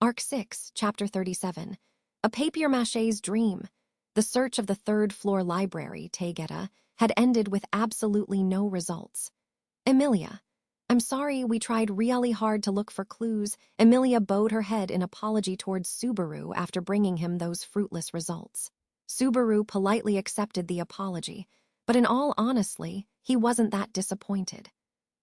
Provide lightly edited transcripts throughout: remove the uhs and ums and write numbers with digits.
Arc 6, Chapter 37. A papier-mâché's dream. The search of the third-floor library, Taygeta, had ended with absolutely no results. Emilia. I'm sorry, we tried really hard to look for clues. Emilia bowed her head in apology towards Subaru after bringing him those fruitless results. Subaru politely accepted the apology, but in all honesty, he wasn't that disappointed.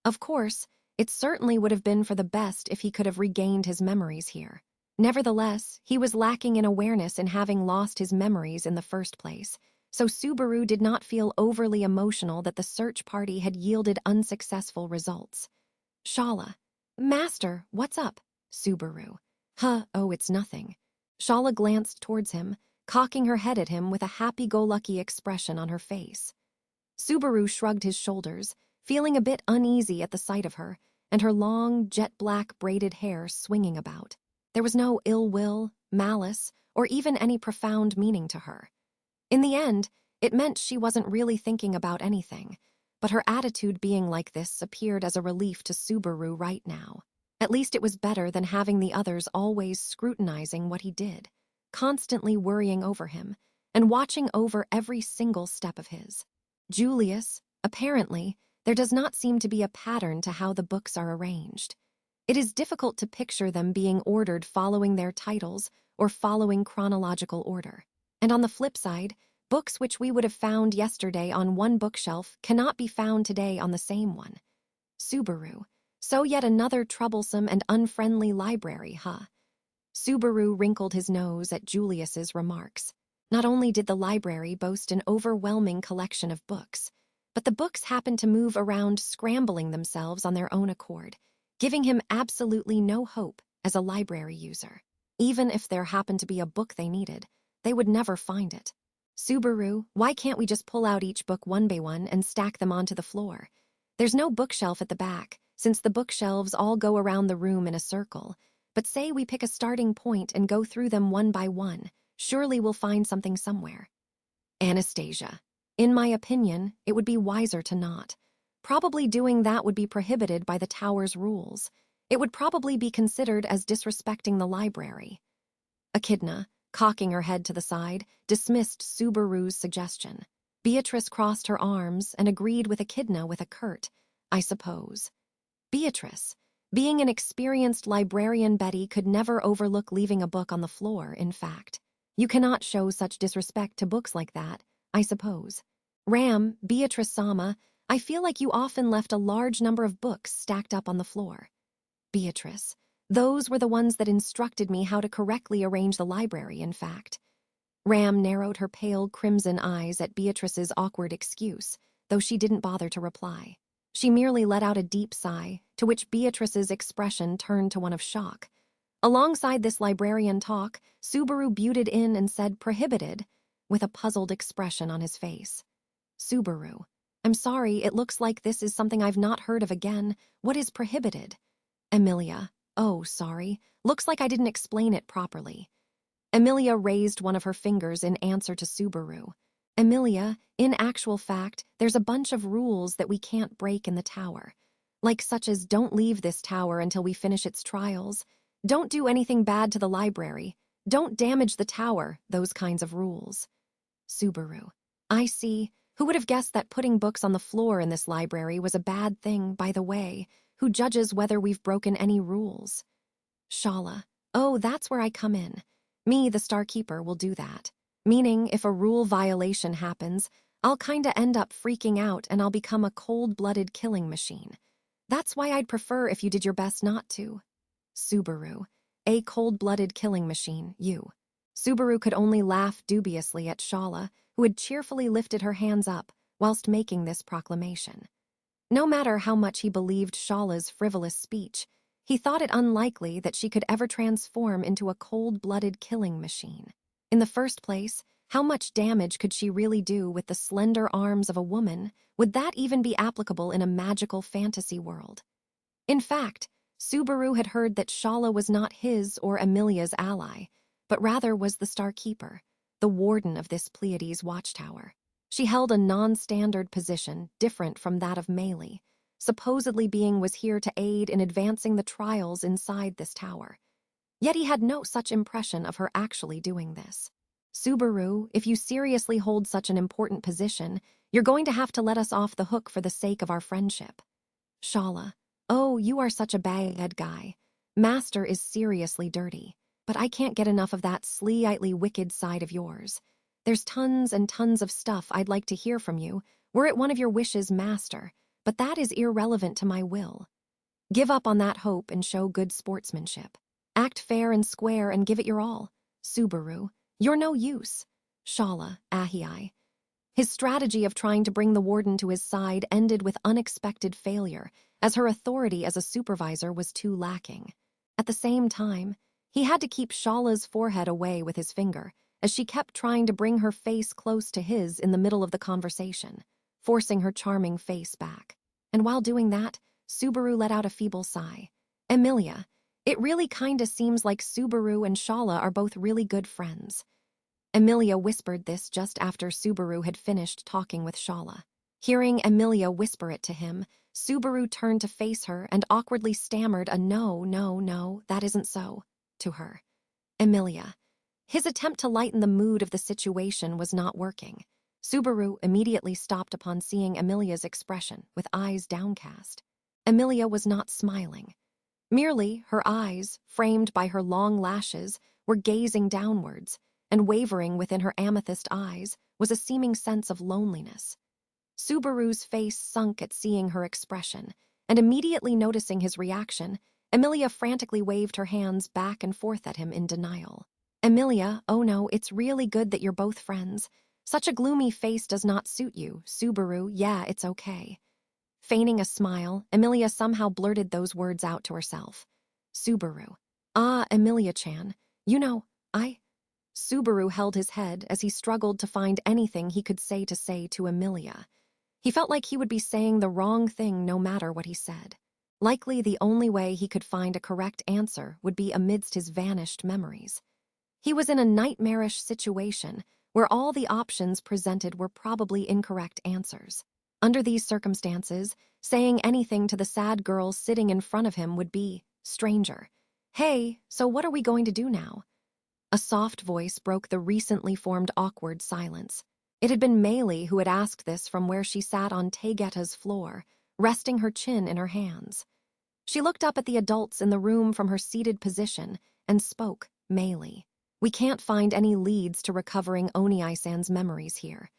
Of course, it certainly would have been for the best if he could have regained his memories here. Nevertheless, he was lacking in awareness in having lost his memories in the first place, so Subaru did not feel overly emotional that the search party had yielded unsuccessful results. Shala. Master, what's up? Subaru. Oh, it's nothing. Shala glanced towards him, cocking her head at him with a happy-go-lucky expression on her face. Subaru shrugged his shoulders, feeling a bit uneasy at the sight of her, and her long, jet-black braided hair swinging about. There was no ill will, malice, or even any profound meaning to her. In the end, it meant she wasn't really thinking about anything, but her attitude being like this appeared as a relief to Subaru right now. At least it was better than having the others always scrutinizing what he did, constantly worrying over him, and watching over every single step of his. Julius, apparently, there does not seem to be a pattern to how the books are arranged. It is difficult to picture them being ordered following their titles or following chronological order. And on the flip side, books which we would have found yesterday on one bookshelf cannot be found today on the same one. Subaru. So yet another troublesome and unfriendly library, huh? Subaru wrinkled his nose at Julius's remarks. Not only did the library boast an overwhelming collection of books, but the books happened to move around scrambling themselves on their own accord, giving him absolutely no hope as a library user. Even if there happened to be a book they needed, they would never find it. Subaru, why can't we just pull out each book one by one and stack them onto the floor? There's no bookshelf at the back, since the bookshelves all go around the room in a circle, but say we pick a starting point and go through them one by one, surely we'll find something somewhere. Anastasia. In my opinion, it would be wiser to not. Probably doing that would be prohibited by the tower's rules. It would probably be considered as disrespecting the library. Echidna, cocking her head to the side, dismissed Subaru's suggestion. Beatrice crossed her arms and agreed with Echidna with a curt, I suppose. Beatrice, being an experienced librarian Betty, could never overlook leaving a book on the floor, in fact. You cannot show such disrespect to books like that, I suppose. Ram, Beatrice Sama, I feel like you often left a large number of books stacked up on the floor. Beatrice, those were the ones that instructed me how to correctly arrange the library, in fact. Ram narrowed her pale crimson eyes at Beatrice's awkward excuse, though she didn't bother to reply. She merely let out a deep sigh, to which Beatrice's expression turned to one of shock. Alongside this librarian talk, Subaru butted in and said prohibited, with a puzzled expression on his face. Subaru, I'm sorry, it looks like this is something I've not heard of again. What is prohibited? Emilia, oh, sorry, looks like I didn't explain it properly. Emilia raised one of her fingers in answer to Subaru. Emilia, in actual fact, there's a bunch of rules that we can't break in the tower. Like such as don't leave this tower until we finish its trials, don't do anything bad to the library, don't damage the tower, those kinds of rules. Subaru, I see. Who would have guessed that putting books on the floor in this library was a bad thing, by the way? Who judges whether we've broken any rules? Shala, oh, that's where I come in. Me, the Star Keeper, will do that. Meaning, if a rule violation happens, I'll kinda end up freaking out and I'll become a cold-blooded killing machine. That's why I'd prefer if you did your best not to. Subaru, a cold-blooded killing machine, you. Subaru could only laugh dubiously at Shala, who had cheerfully lifted her hands up whilst making this proclamation. No matter how much he believed Shala's frivolous speech, he thought it unlikely that she could ever transform into a cold-blooded killing machine. In the first place, how much damage could she really do with the slender arms of a woman? Would that even be applicable in a magical fantasy world? In fact, Subaru had heard that Shala was not his or Emilia's ally, but rather was the Star Keeper, the warden of this Pleiades watchtower. She held a non-standard position different from that of Meili, supposedly being was here to aid in advancing the trials inside this tower. Yet he had no such impression of her actually doing this. Subaru, if you seriously hold such an important position, you're going to have to let us off the hook for the sake of our friendship. Shala, oh, you are such a bad guy. Master is seriously dirty, but I can't get enough of that slightly wicked side of yours. There's tons and tons of stuff I'd like to hear from you, were it one of your wishes, Master, but that is irrelevant to my will. Give up on that hope and show good sportsmanship. Act fair and square and give it your all. Subaru, you're no use. Shala, Ahii. His strategy of trying to bring the warden to his side ended with unexpected failure, as her authority as a supervisor was too lacking. At the same time, he had to keep Shala's forehead away with his finger, as she kept trying to bring her face close to his in the middle of the conversation, forcing her charming face back. And while doing that, Subaru let out a feeble sigh. Emilia, it really kinda seems like Subaru and Shala are both really good friends. Emilia whispered this just after Subaru had finished talking with Shala. Hearing Emilia whisper it to him, Subaru turned to face her and awkwardly stammered a no, that isn't so, to her. Emilia. His attempt to lighten the mood of the situation was not working. Subaru immediately stopped upon seeing Emilia's expression, with eyes downcast. Emilia was not smiling. Merely, her eyes, framed by her long lashes, were gazing downwards, and wavering within her amethyst eyes was a seeming sense of loneliness. Subaru's face sunk at seeing her expression, and immediately noticing his reaction, Emilia frantically waved her hands back and forth at him in denial. Emilia, oh no, it's really good that you're both friends. Such a gloomy face does not suit you, Subaru, yeah, it's okay. Feigning a smile, Emilia somehow blurted those words out to herself. Subaru. Ah, Emilia-chan, you know, Subaru held his head as he struggled to find anything he could say to Emilia. He felt like he would be saying the wrong thing no matter what he said. Likely the only way he could find a correct answer would be amidst his vanished memories. He was in a nightmarish situation where all the options presented were probably incorrect answers. Under these circumstances, saying anything to the sad girl sitting in front of him would be, stranger. Hey, so what are we going to do now? A soft voice broke the recently formed awkward silence. It had been Meili who had asked this from where she sat on Taegeta's floor, resting her chin in her hands. She looked up at the adults in the room from her seated position and spoke, Meili. We can't find any leads to recovering Oni-san's memories here.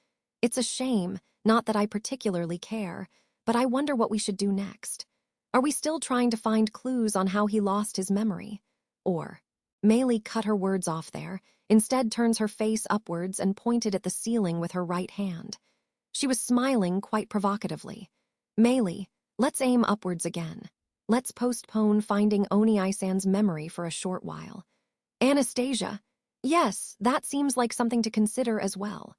It's a shame, not that I particularly care, but I wonder what we should do next. Are we still trying to find clues on how he lost his memory? Or... Meili cut her words off there, instead turns her face upwards and pointed at the ceiling with her right hand. She was smiling quite provocatively. Meili, let's aim upwards again. Let's postpone finding Oni-san's memory for a short while. Anastasia, yes, that seems like something to consider as well.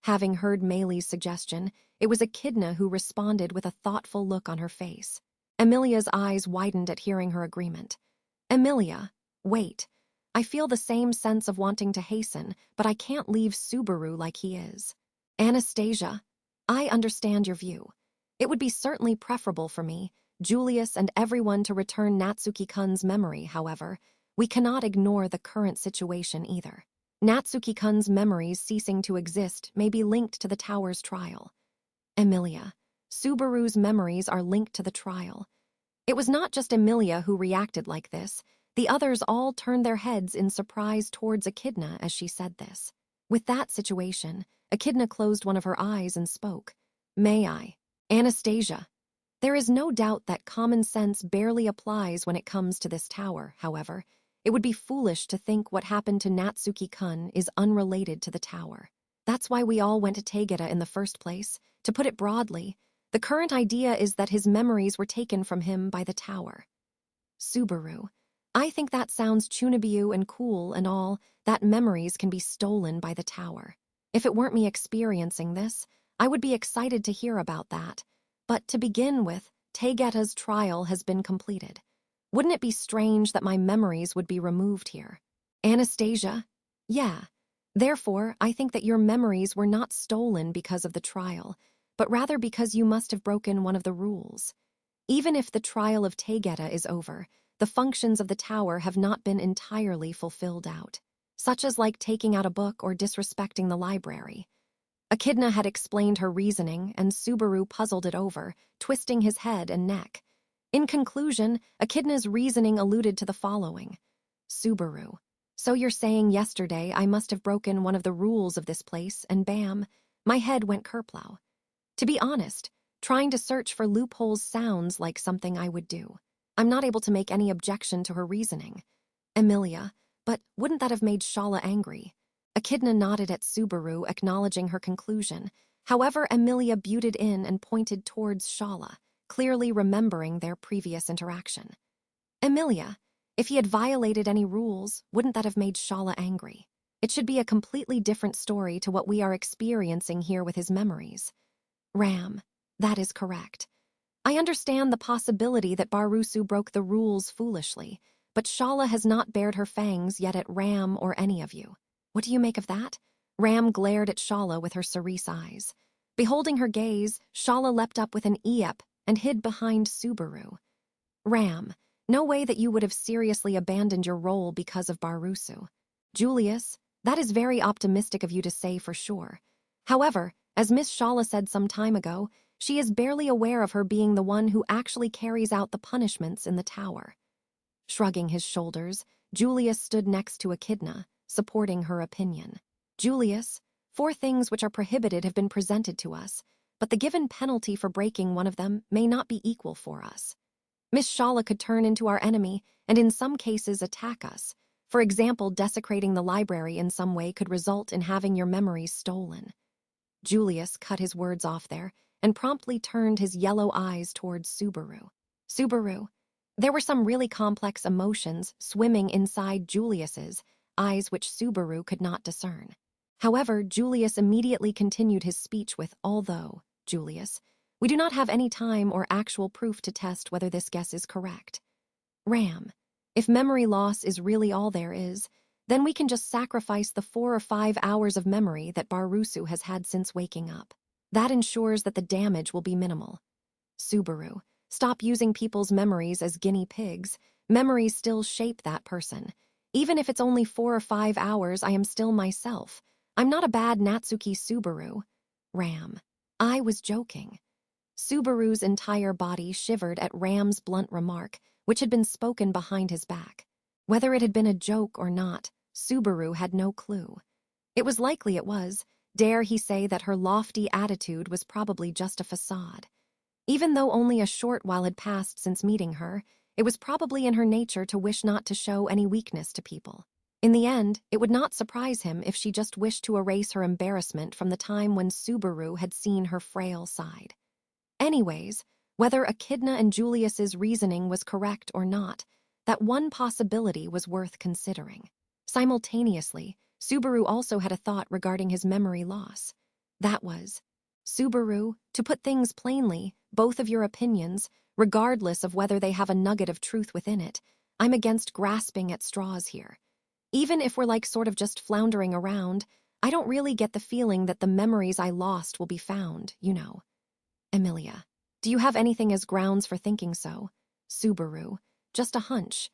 Having heard Meili's suggestion, it was Echidna who responded with a thoughtful look on her face. Emilia's eyes widened at hearing her agreement. Emilia, wait. I feel the same sense of wanting to hasten, but I can't leave Subaru like he is. Anastasia, I understand your view. It would be certainly preferable for me, Julius and everyone to return Natsuki-kun's memory, however. We cannot ignore the current situation either. Natsuki-kun's memories ceasing to exist may be linked to the tower's trial. Emilia, Subaru's memories are linked to the trial. It was not just Emilia who reacted like this. The others all turned their heads in surprise towards Echidna as she said this. With that situation, Echidna closed one of her eyes and spoke. May I? Anastasia. There is no doubt that common sense barely applies when it comes to this tower, however. It would be foolish to think what happened to Natsuki-kun is unrelated to the tower. That's why we all went to Taegeta in the first place. To put it broadly, the current idea is that his memories were taken from him by the tower. Subaru. I think that sounds Chunibyu and cool and all, that memories can be stolen by the tower. If it weren't me experiencing this, I would be excited to hear about that. But to begin with, Taegeta's trial has been completed. Wouldn't it be strange that my memories would be removed here? Anastasia? Yeah. Therefore, I think that your memories were not stolen because of the trial, but rather because you must have broken one of the rules. Even if the trial of Taegeta is over, the functions of the tower have not been entirely fulfilled out, such as like taking out a book or disrespecting the library. Echidna had explained her reasoning, and Subaru puzzled it over, twisting his head and neck. In conclusion, Echidna's reasoning alluded to the following. Subaru: so you're saying yesterday I must have broken one of the rules of this place, and bam, my head went kerplow. To be honest, trying to search for loopholes sounds like something I would do. I'm not able to make any objection to her reasoning. Emilia: but wouldn't that have made Shala angry? Echidna nodded at Subaru, acknowledging her conclusion. However, Emilia butted in and pointed towards Shala, clearly remembering their previous interaction. Emilia: if he had violated any rules, wouldn't that have made Shala angry? It should be a completely different story to what we are experiencing here with his memories. Ram: that is correct. I understand the possibility that Barusu broke the rules foolishly, but Shala has not bared her fangs yet at Ram or any of you. What do you make of that? Ram glared at Shala with her cerise eyes. Beholding her gaze, Shala leapt up with an Iep and hid behind Subaru. Ram: no way that you would have seriously abandoned your role because of Barusu. Julius: that is very optimistic of you to say for sure. However, as Miss Shala said some time ago, she is barely aware of her being the one who actually carries out the punishments in the tower. Shrugging his shoulders, Julius stood next to Echidna, supporting her opinion. Julius: 4 things which are prohibited have been presented to us, but the given penalty for breaking one of them may not be equal for us. Miss Shala could turn into our enemy and in some cases attack us. For example, desecrating the library in some way could result in having your memories stolen. Julius cut his words off there and promptly turned his yellow eyes towards Subaru. Subaru: there were some really complex emotions swimming inside Julius's eyes which Subaru could not discern. However, Julius immediately continued his speech with, although, Julius, we do not have any time or actual proof to test whether this guess is correct. Ram: if memory loss is really all there is, then we can just sacrifice the 4 or 5 hours of memory that Barusu has had since waking up. That ensures that the damage will be minimal. Subaru: stop using people's memories as guinea pigs. Memories still shape that person. Even if it's only 4 or 5 hours, I am still myself. I'm not a bad Natsuki Subaru. Ram: I was joking. Subaru's entire body shivered at Ram's blunt remark, which had been spoken behind his back. Whether it had been a joke or not, Subaru had no clue. It was likely it was. Dare he say that her lofty attitude was probably just a facade. Even though only a short while had passed since meeting her, it was probably in her nature to wish not to show any weakness to people. In the end, it would not surprise him if she just wished to erase her embarrassment from the time when Subaru had seen her frail side. Anyways, whether Echidna and Julius's reasoning was correct or not, that one possibility was worth considering. Simultaneously, Subaru also had a thought regarding his memory loss. That was, Subaru, to put things plainly, both of your opinions, regardless of whether they have a nugget of truth within it, I'm against grasping at straws here. Even if we're like sort of just floundering around, I don't really get the feeling that the memories I lost will be found, you know. Emilia: do you have anything as grounds for thinking so? Subaru: just a hunch.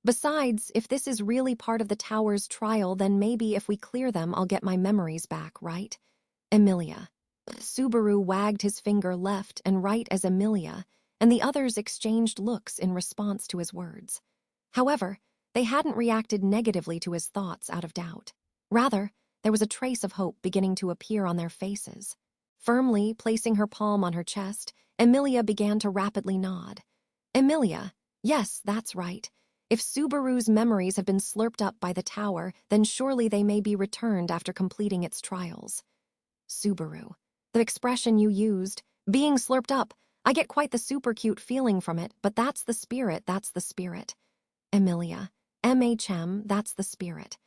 Besides, if this is really part of the tower's trial, then maybe if we clear them, I'll get my memories back, right? Emilia. Subaru wagged his finger left and right as Emilia, and the others exchanged looks in response to his words. However, they hadn't reacted negatively to his thoughts out of doubt. Rather, there was a trace of hope beginning to appear on their faces. Firmly placing her palm on her chest, Emilia began to rapidly nod. Emilia: yes, that's right. If Subaru's memories have been slurped up by the tower, then surely they may be returned after completing its trials. Subaru: the expression you used, being slurped up, I get quite the super cute feeling from it, but that's the spirit, that's the spirit. Emilia: MHM, that's the spirit.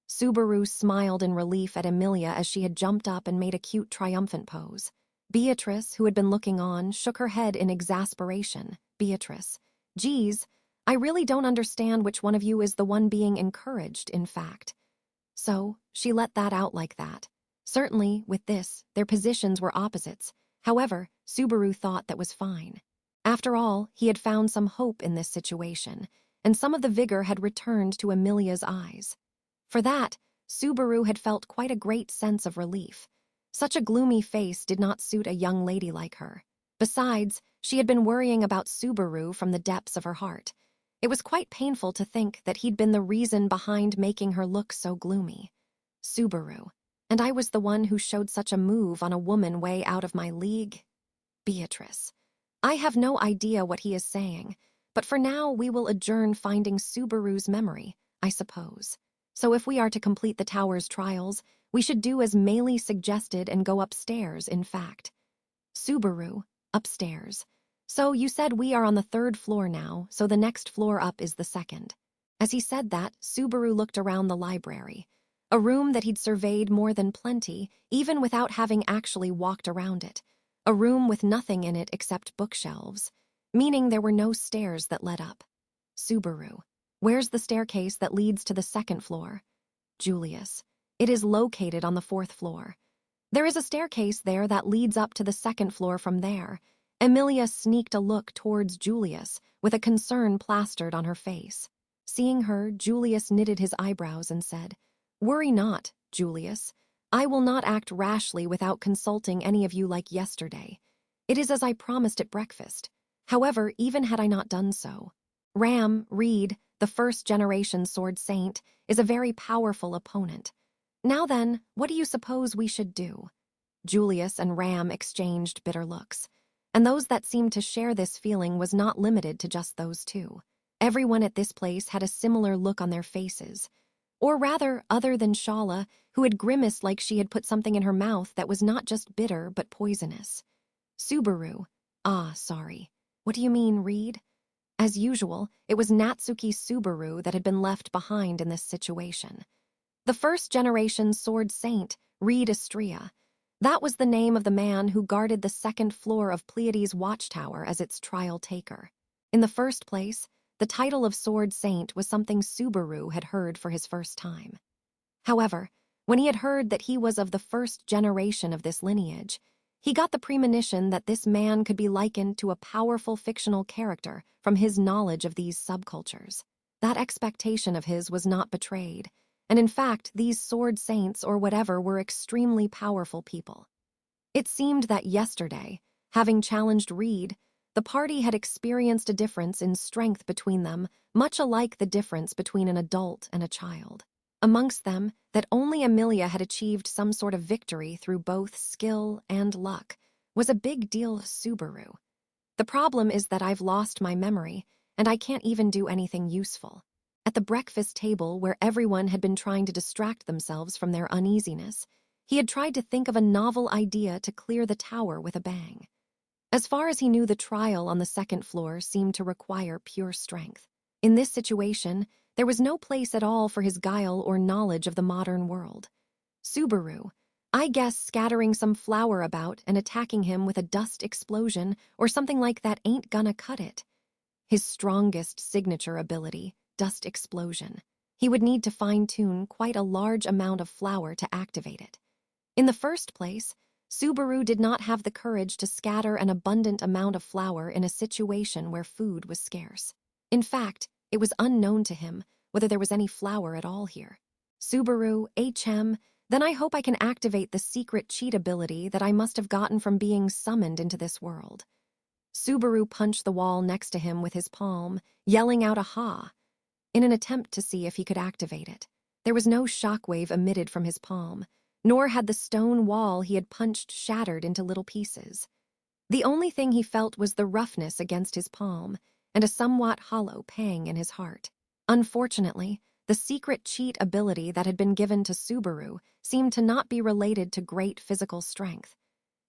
Subaru smiled in relief at Emilia as she had jumped up and made a cute triumphant pose. Beatrice, who had been looking on, shook her head in exasperation. Beatrice: geez, I really don't understand which one of you is the one being encouraged, in fact. So, she let that out like that. Certainly, with this, their positions were opposites. However, Subaru thought that was fine. After all, he had found some hope in this situation, and some of the vigor had returned to Emilia's eyes. For that, Subaru had felt quite a great sense of relief. Such a gloomy face did not suit a young lady like her. Besides, she had been worrying about Subaru from the depths of her heart. It was quite painful to think that he'd been the reason behind making her look so gloomy. Subaru. And I was the one who showed such a move on a woman way out of my league? Beatrice. I have no idea what he is saying, but for now we will adjourn finding Subaru's memory, I suppose. So if we are to complete the tower's trials, we should do as Meili suggested and go upstairs, in fact. Subaru, upstairs. So you said we are on the 3rd floor now, so the next floor up is the 2nd. As he said that, Subaru looked around the library, a room that he'd surveyed more than plenty, even without having actually walked around it. A room with nothing in it except bookshelves, meaning there were no stairs that led up. Subaru. Where's the staircase that leads to the 2nd floor? Julius. It is located on the 4th floor. There is a staircase there that leads up to the 2nd floor from there. Emilia sneaked a look towards Julius, with a concern plastered on her face. Seeing her, Julius knitted his eyebrows and said, "Worry not, Julius. I will not act rashly without consulting any of you like yesterday. It is as I promised at breakfast. However, even had I not done so, Ram, Reed, the 1st-generation sword saint, is a very powerful opponent. Now then, what do you suppose we should do?" Julius and Ram exchanged bitter looks, and those that seemed to share this feeling was not limited to just those two. Everyone at this place had a similar look on their faces. Or rather, other than Shala, who had grimaced like she had put something in her mouth that was not just bitter but poisonous. Subaru. Sorry. What do you mean, Reed? As usual, it was Natsuki Subaru that had been left behind in this situation. The 1st-generation sword saint, Reed Astria. That was the name of the man who guarded the 2nd floor of Pleiades' watchtower as its trial taker. In the first place, the title of Sword Saint was something Subaru had heard for his first time. However, when he had heard that he was of the 1st generation of this lineage, he got the premonition that this man could be likened to a powerful fictional character from his knowledge of these subcultures. That expectation of his was not betrayed, and in fact, these sword saints or whatever were extremely powerful people. It seemed that yesterday, having challenged Reed, the party had experienced a difference in strength between them, much alike the difference between an adult and a child. Amongst them, that only Emilia had achieved some sort of victory through both skill and luck was a big deal. Subaru. The problem is that I've lost my memory, and I can't even do anything useful. At the breakfast table, where everyone had been trying to distract themselves from their uneasiness, he had tried to think of a novel idea to clear the tower with a bang. As far as he knew, the trial on the 2nd floor seemed to require pure strength. In this situation, there was no place at all for his guile or knowledge of the modern world. Subaru, I guess scattering some flour about and attacking him with a dust explosion or something like that ain't gonna cut it. His strongest signature ability, dust explosion. He would need to fine-tune quite a large amount of flour to activate it. In the first place, Subaru did not have the courage to scatter an abundant amount of flour in a situation where food was scarce. In fact, it was unknown to him whether there was any flour at all here. Subaru, then I hope I can activate the secret cheat ability that I must have gotten from being summoned into this world. Subaru punched the wall next to him with his palm, yelling out "Aha!" in an attempt to see if he could activate it. There was no shockwave emitted from his palm, nor had the stone wall he had punched shattered into little pieces. The only thing he felt was the roughness against his palm and a somewhat hollow pang in his heart. Unfortunately, the secret cheat ability that had been given to Subaru seemed to not be related to great physical strength.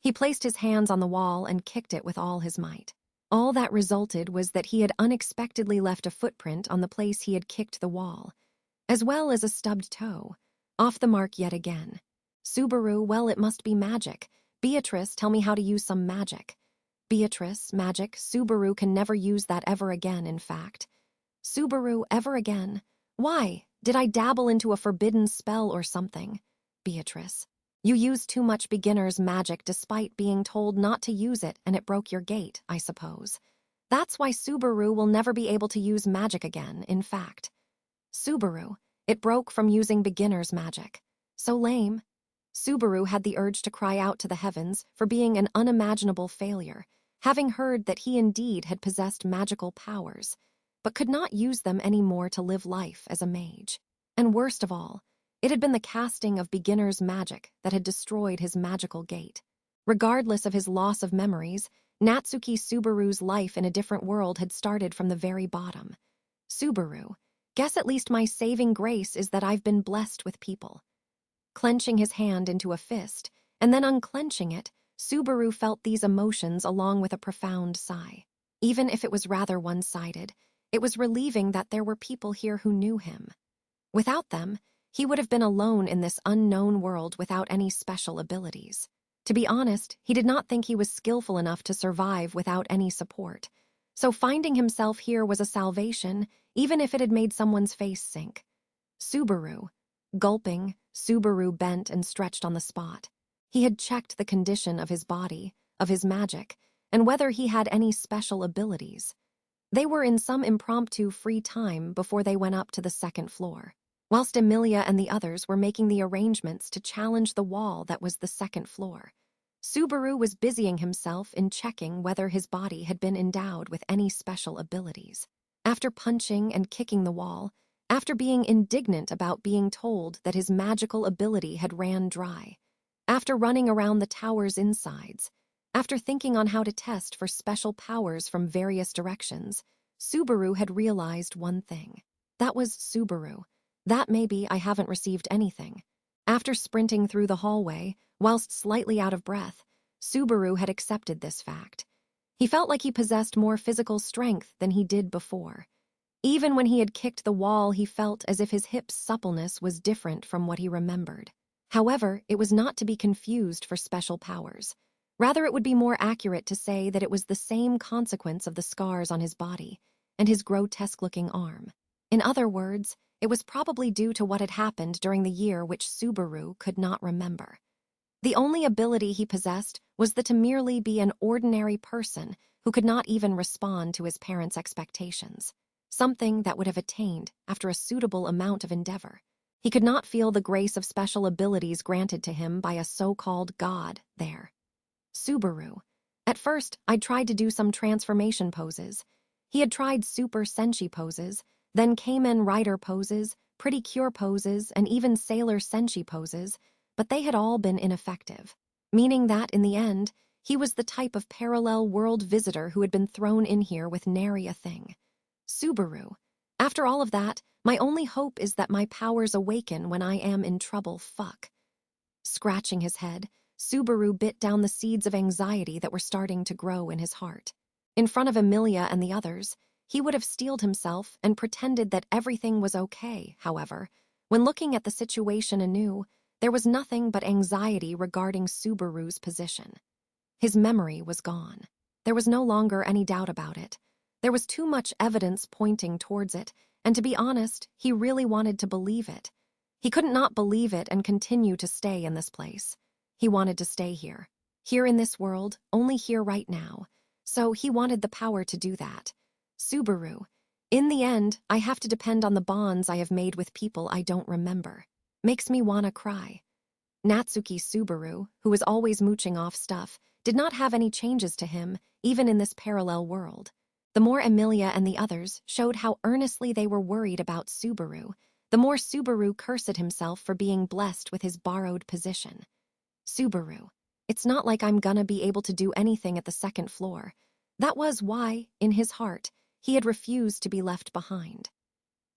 He placed his hands on the wall and kicked it with all his might. All that resulted was that he had unexpectedly left a footprint on the place he had kicked the wall, as well as a stubbed toe, off the mark yet again. Subaru, well, it must be magic. Beatrice, tell me how to use some magic. Beatrice, magic, Subaru can never use that ever again, in fact. Subaru, ever again? Why? Did I dabble into a forbidden spell or something? Beatrice, you used too much beginner's magic despite being told not to use it and it broke your gate, I suppose. That's why Subaru will never be able to use magic again, in fact. Subaru, it broke from using beginner's magic. So lame. Subaru had the urge to cry out to the heavens for being an unimaginable failure, having heard that he indeed had possessed magical powers, but could not use them anymore to live life as a mage. And worst of all, it had been the casting of beginner's magic that had destroyed his magical gate. Regardless of his loss of memories, Natsuki Subaru's life in a different world had started from the very bottom. Subaru, guess at least my saving grace is that I've been blessed with people. Clenching his hand into a fist, and then unclenching it, Subaru felt these emotions along with a profound sigh. Even if it was rather one-sided, it was relieving that there were people here who knew him. Without them, he would have been alone in this unknown world without any special abilities. To be honest, he did not think he was skillful enough to survive without any support. So finding himself here was a salvation, even if it had made someone's face sink. Subaru. Gulping, Subaru bent and stretched on the spot. He had checked the condition of his body, of his magic, and whether he had any special abilities. They were in some impromptu free time before they went up to the second floor, whilst Emilia and the others were making the arrangements to challenge the wall that was the second floor. Subaru was busying himself in checking whether his body had been endowed with any special abilities. After punching and kicking the wall, after being indignant about being told that his magical ability had ran dry, after running around the tower's insides, after thinking on how to test for special powers from various directions, Subaru had realized one thing. That was Subaru. That maybe I haven't received anything. After sprinting through the hallway, whilst slightly out of breath, Subaru had accepted this fact. He felt like he possessed more physical strength than he did before. Even when he had kicked the wall, he felt as if his hip's suppleness was different from what he remembered. However, it was not to be confused for special powers. Rather, it would be more accurate to say that it was the same consequence of the scars on his body and his grotesque-looking arm. In other words, it was probably due to what had happened during the year which Subaru could not remember. The only ability he possessed was to merely be an ordinary person who could not even respond to his parents' expectations, something that would have attained after a suitable amount of endeavor. He could not feel the grace of special abilities granted to him by a so-called god there. Subaru. At first, I'd tried to do some transformation poses. He had tried super senshi poses, then Kamen Rider poses, pretty cure poses, and even sailor senshi poses, but they had all been ineffective, meaning that, in the end, he was the type of parallel world visitor who had been thrown in here with nary a thing. Subaru. After all of that, my only hope is that my powers awaken when I am in trouble. Fuck. Scratching his head, Subaru bit down the seeds of anxiety that were starting to grow in his heart. In front of Emilia and the others, he would have steeled himself and pretended that everything was okay. However, when looking at the situation anew, there was nothing but anxiety regarding Subaru's position. His memory was gone. There was no longer any doubt about it. There was too much evidence pointing towards it, and to be honest, he really wanted to believe it. He couldn't not believe it and continue to stay in this place. He wanted to stay here. Here in this world, only here right now. So he wanted the power to do that. Subaru. In the end, I have to depend on the bonds I have made with people I don't remember. Makes me wanna cry. Natsuki Subaru, who was always mooching off stuff, did not have any changes to him, even in this parallel world. The more Emilia and the others showed how earnestly they were worried about Subaru, the more Subaru cursed himself for being blessed with his borrowed position. Subaru. It's not like I'm gonna be able to do anything at the second floor. That was why, in his heart, he had refused to be left behind.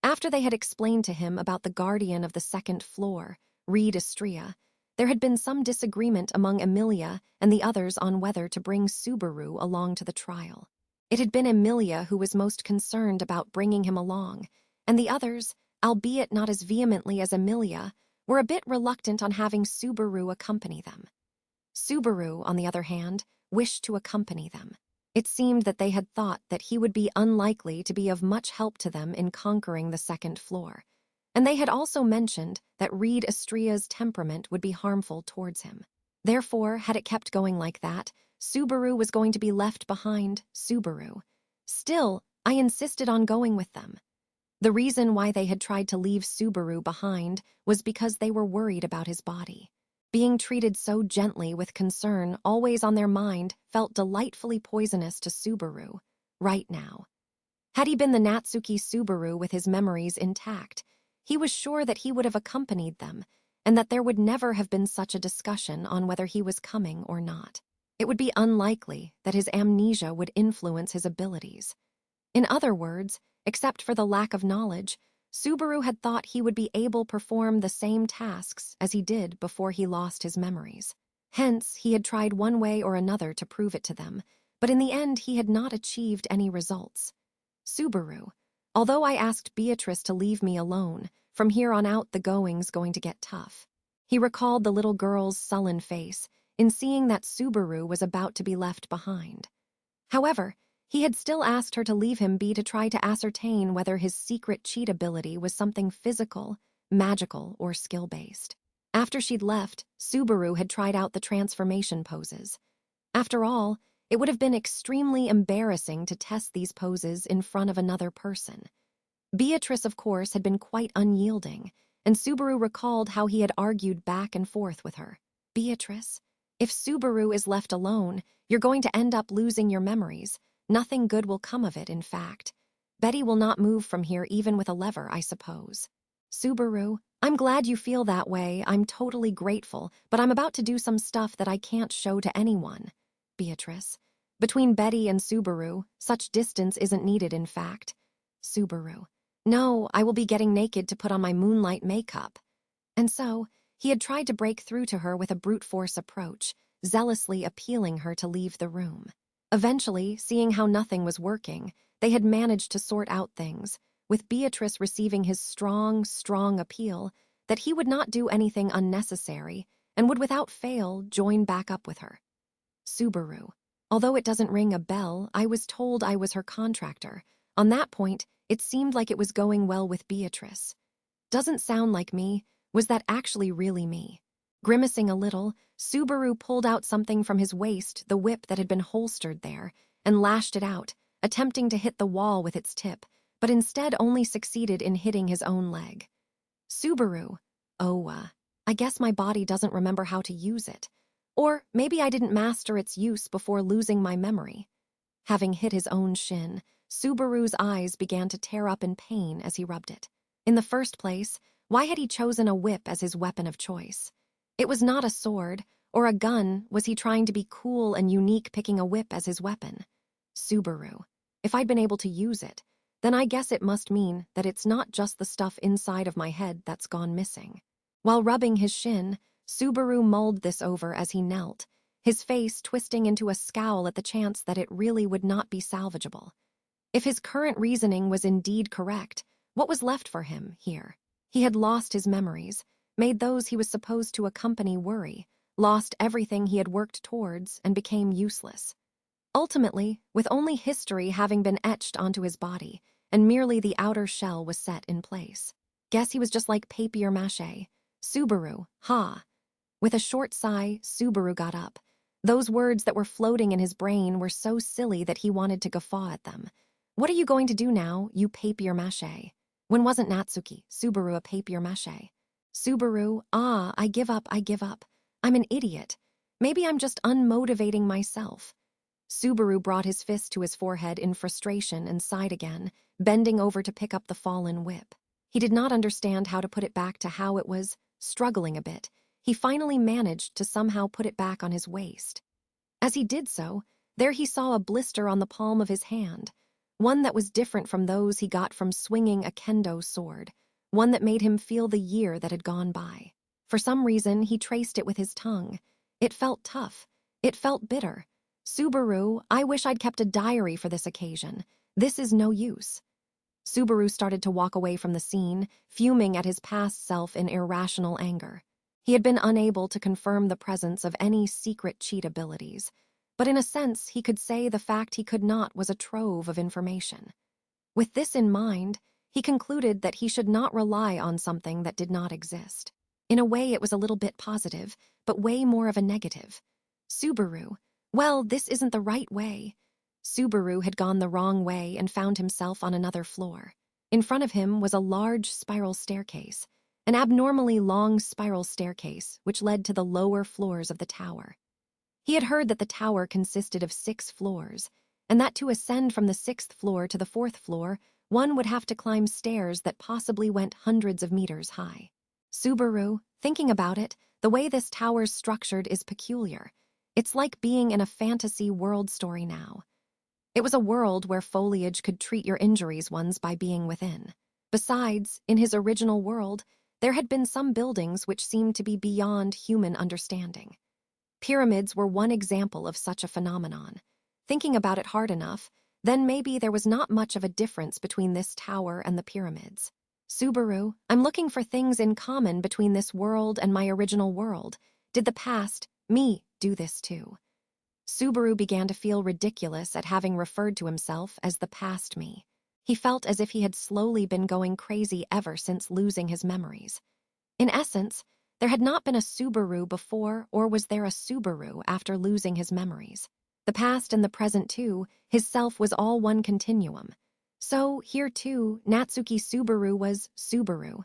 After they had explained to him about the guardian of the second floor, Reed Estrella, there had been some disagreement among Emilia and the others on whether to bring Subaru along to the trial. It had been Emilia who was most concerned about bringing him along, and the others, albeit not as vehemently as Emilia, were a bit reluctant on having Subaru accompany them. Subaru, on the other hand, wished to accompany them. It seemed that they had thought that he would be unlikely to be of much help to them in conquering the second floor, and they had also mentioned that Reed Estrella's temperament would be harmful towards him. Therefore, had it kept going like that, Subaru was going to be left behind. Subaru. Still, I insisted on going with them. The reason why they had tried to leave Subaru behind was because they were worried about his body. Being treated so gently with concern always on their mind felt delightfully poisonous to Subaru, right now. Had he been the Natsuki Subaru with his memories intact, he was sure that he would have accompanied them, and that there would never have been such a discussion on whether he was coming or not. It would be unlikely that his amnesia would influence his abilities. In other words, except for the lack of knowledge, Subaru had thought he would be able to perform the same tasks as he did before he lost his memories. Hence, he had tried one way or another to prove it to them, but in the end he had not achieved any results. Subaru, although I asked Beatrice to leave me alone, from here on out the going's going to get tough. He recalled the little girl's sullen face in seeing that Subaru was about to be left behind. However, he had still asked her to leave him be to try to ascertain whether his secret cheat ability was something physical, magical, or skill-based. After she'd left, Subaru had tried out the transformation poses. After all, it would have been extremely embarrassing to test these poses in front of another person. Beatrice, of course, had been quite unyielding, and Subaru recalled how he had argued back and forth with her. Beatrice, if Subaru is left alone, you're going to end up losing your memories. Nothing good will come of it, in fact. Betty will not move from here even with a lever, I suppose. Subaru, I'm glad you feel that way. I'm totally grateful, but I'm about to do some stuff that I can't show to anyone. Beatrice, between Betty and Subaru, such distance isn't needed, in fact. Subaru, no, I will be getting naked to put on my moonlight makeup. And so, he had tried to break through to her with a brute force approach, zealously appealing her to leave the room. Eventually, seeing how nothing was working, they had managed to sort out things, with Beatrice receiving his strong appeal that he would not do anything unnecessary and would without fail join back up with her. Subaru, although it doesn't ring a bell, I was told I was her contractor. On that point, it seemed like it was going well with Beatrice. Doesn't sound like me. Was that actually really me? Grimacing a little, Subaru pulled out something from his waist, the whip that had been holstered there, and lashed it out, attempting to hit the wall with its tip, but instead only succeeded in hitting his own leg. Subaru, I guess my body doesn't remember how to use it. Or maybe I didn't master its use before losing my memory. Having hit his own shin, Subaru's eyes began to tear up in pain as he rubbed it. In the first place, why had he chosen a whip as his weapon of choice? It was not a sword or a gun. Was he trying to be cool and unique picking a whip as his weapon? Subaru, if I'd been able to use it, then I guess it must mean that it's not just the stuff inside of my head that's gone missing. While rubbing his shin, Subaru mulled this over as he knelt, his face twisting into a scowl at the chance that it really would not be salvageable. If his current reasoning was indeed correct, what was left for him here? He had lost his memories, made those he was supposed to accompany worry, lost everything he had worked towards, and became useless. Ultimately, with only history having been etched onto his body, and merely the outer shell was set in place. Guess he was just like Papier Mâché. Subaru, ha! With a short sigh, Subaru got up. Those words that were floating in his brain were so silly that he wanted to guffaw at them. What are you going to do now, you Papier Mâché? When wasn't Natsuki, Subaru a Papier Mâché? Subaru, I give up. I'm an idiot. Maybe I'm just unmotivating myself. Subaru brought his fist to his forehead in frustration and sighed again, bending over to pick up the fallen whip. He did not understand how to put it back to how it was. Struggling a bit, he finally managed to somehow put it back on his waist. As he did so, there he saw a blister on the palm of his hand, one that was different from those he got from swinging a kendo sword, one that made him feel the year that had gone by. For some reason, he traced it with his tongue. It felt tough. It felt bitter. Subaru, I wish I'd kept a diary for this occasion. This is no use. Subaru started to walk away from the scene, fuming at his past self in irrational anger. He had been unable to confirm the presence of any secret cheat abilities, but in a sense he could say the fact he could not was a trove of information. With this in mind, he concluded that he should not rely on something that did not exist. In a way, it was a little bit positive, but way more of a negative. Subaru, well, this isn't the right way. Subaru had gone the wrong way and found himself on another floor. In front of him was a large spiral staircase, an abnormally long spiral staircase which led to the lower floors of the tower. He had heard that the tower consisted of 6 floors, and that to ascend from the 6th floor to the 4th floor, one would have to climb stairs that possibly went hundreds of meters high. Subaru, thinking about it, the way this tower's structured is peculiar. It's like being in a fantasy world story now. It was a world where foliage could treat your injuries once by being within. Besides, in his original world, there had been some buildings which seemed to be beyond human understanding. Pyramids were one example of such a phenomenon. Thinking about it hard enough, then maybe there was not much of a difference between this tower and the pyramids. Subaru, I'm looking for things in common between this world and my original world. Did the past, me, do this too? Subaru began to feel ridiculous at having referred to himself as the past me. He felt as if he had slowly been going crazy ever since losing his memories. In essence, there had not been a Subaru before, or was there a Subaru after losing his memories. The past and the present too, his self was all one continuum. So, here too, Natsuki Subaru was Subaru.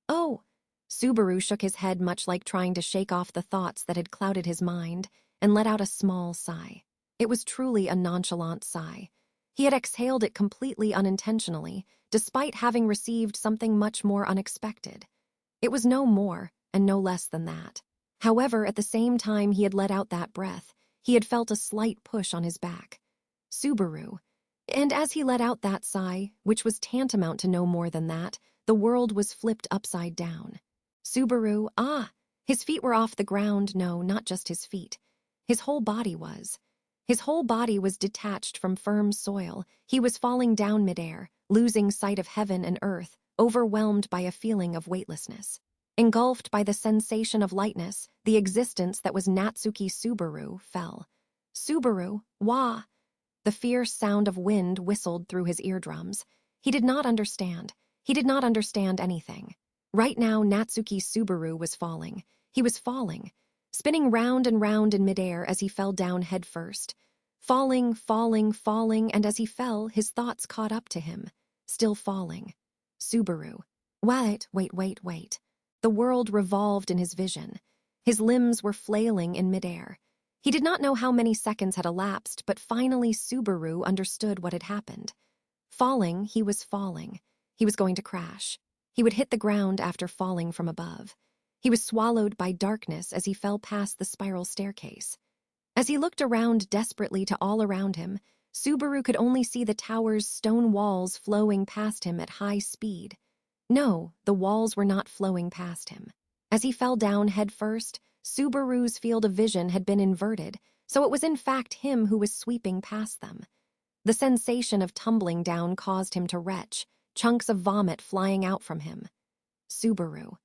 Oh! Subaru shook his head much like trying to shake off the thoughts that had clouded his mind, and let out a small sigh. It was truly a nonchalant sigh. He had exhaled it completely unintentionally, despite having received something much more unexpected. It was no more and no less than that. However, at the same time he had let out that breath, he had felt a slight push on his back. Subaru. And as he let out that sigh, which was tantamount to no more than that, the world was flipped upside down. Subaru, his feet were off the ground, no, not just his feet. His whole body was. His whole body was detached from firm soil. He was falling down midair, losing sight of heaven and earth, overwhelmed by a feeling of weightlessness. Engulfed by the sensation of lightness, the existence that was Natsuki Subaru fell. Subaru, wah! The fierce sound of wind whistled through his eardrums. He did not understand. He did not understand anything. Right now, Natsuki Subaru was falling. He was falling, spinning round and round in midair as he fell down headfirst. Falling, falling, falling, and as he fell, his thoughts caught up to him. Still falling. Subaru. Wait. The world revolved in his vision. His limbs were flailing in midair. He did not know how many seconds had elapsed, but finally Subaru understood what had happened. Falling, he was falling. He was going to crash. He would hit the ground after falling from above. He was swallowed by darkness as he fell past the spiral staircase. As he looked around desperately to all around him, Subaru could only see the tower's stone walls flowing past him at high speed. No, the walls were not flowing past him. As he fell down headfirst, Subaru's field of vision had been inverted, so it was in fact him who was sweeping past them. The sensation of tumbling down caused him to retch, chunks of vomit flying out from him. Subaru.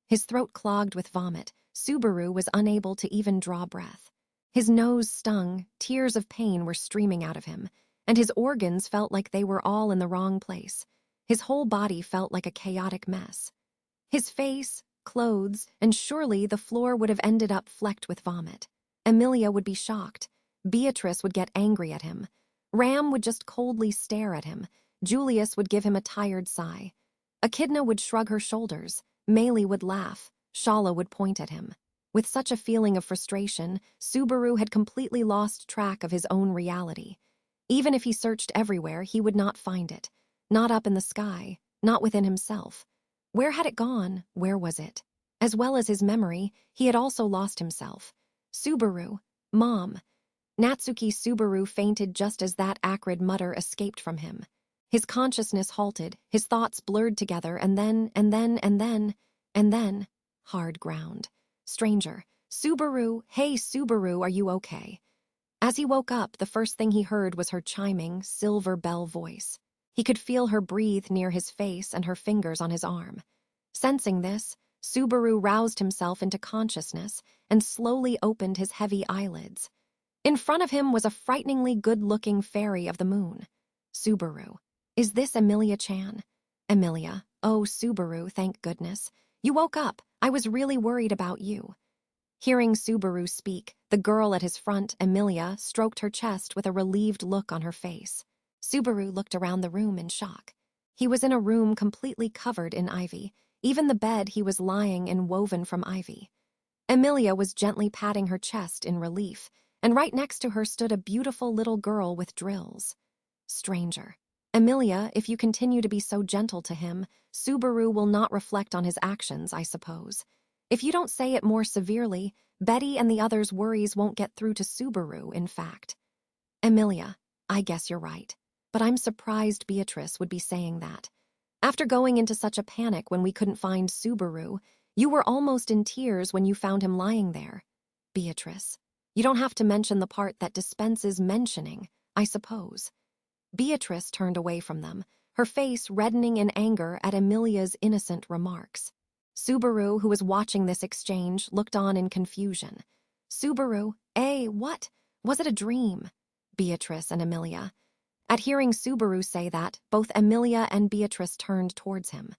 His throat clogged with vomit. Subaru was unable to even draw breath. His nose stung, tears of pain were streaming out of him, and his organs felt like they were all in the wrong place. His whole body felt like a chaotic mess. His face, clothes, and surely the floor would have ended up flecked with vomit. Emilia would be shocked. Beatrice would get angry at him. Ram would just coldly stare at him. Julius would give him a tired sigh. Echidna would shrug her shoulders. Meili would laugh. Shala would point at him. With such a feeling of frustration, Subaru had completely lost track of his own reality. Even if he searched everywhere, he would not find it. Not up in the sky, not within himself. Where had it gone? Where was it? As well as his memory, he had also lost himself. Subaru. Mom. Natsuki Subaru fainted just as that acrid mutter escaped from him. His consciousness halted, his thoughts blurred together, and then, hard ground. Stranger. Subaru, hey Subaru, are you okay? As he woke up, the first thing he heard was her chiming, silver bell voice. He could feel her breathe near his face and her fingers on his arm. Sensing this, Subaru roused himself into consciousness and slowly opened his heavy eyelids. In front of him was a frighteningly good-looking fairy of the moon. Subaru. Is this Emilia-chan? Emilia. Oh, Subaru, thank goodness. You woke up. I was really worried about you. Hearing Subaru speak, the girl at his front, Emilia, stroked her chest with a relieved look on her face. Subaru looked around the room in shock. He was in a room completely covered in ivy. Even the bed he was lying in woven from ivy. Emilia was gently patting her chest in relief, and right next to her stood a beautiful little girl with drills. Stranger. Emilia, if you continue to be so gentle to him, Subaru will not reflect on his actions, I suppose. If you don't say it more severely, Betty and the others' worries won't get through to Subaru, in fact. Emilia, I guess you're right. But I'm surprised Beatrice would be saying that. After going into such a panic when we couldn't find Subaru, you were almost in tears when you found him lying there. Beatrice, you don't have to mention the part that dispenses mentioning, I suppose. Beatrice turned away from them, her face reddening in anger at Emilia's innocent remarks. Subaru, who was watching this exchange, looked on in confusion. Subaru, what? Was it a dream? Beatrice and Emilia. At hearing Subaru say that, both Emilia and Beatrice turned towards him.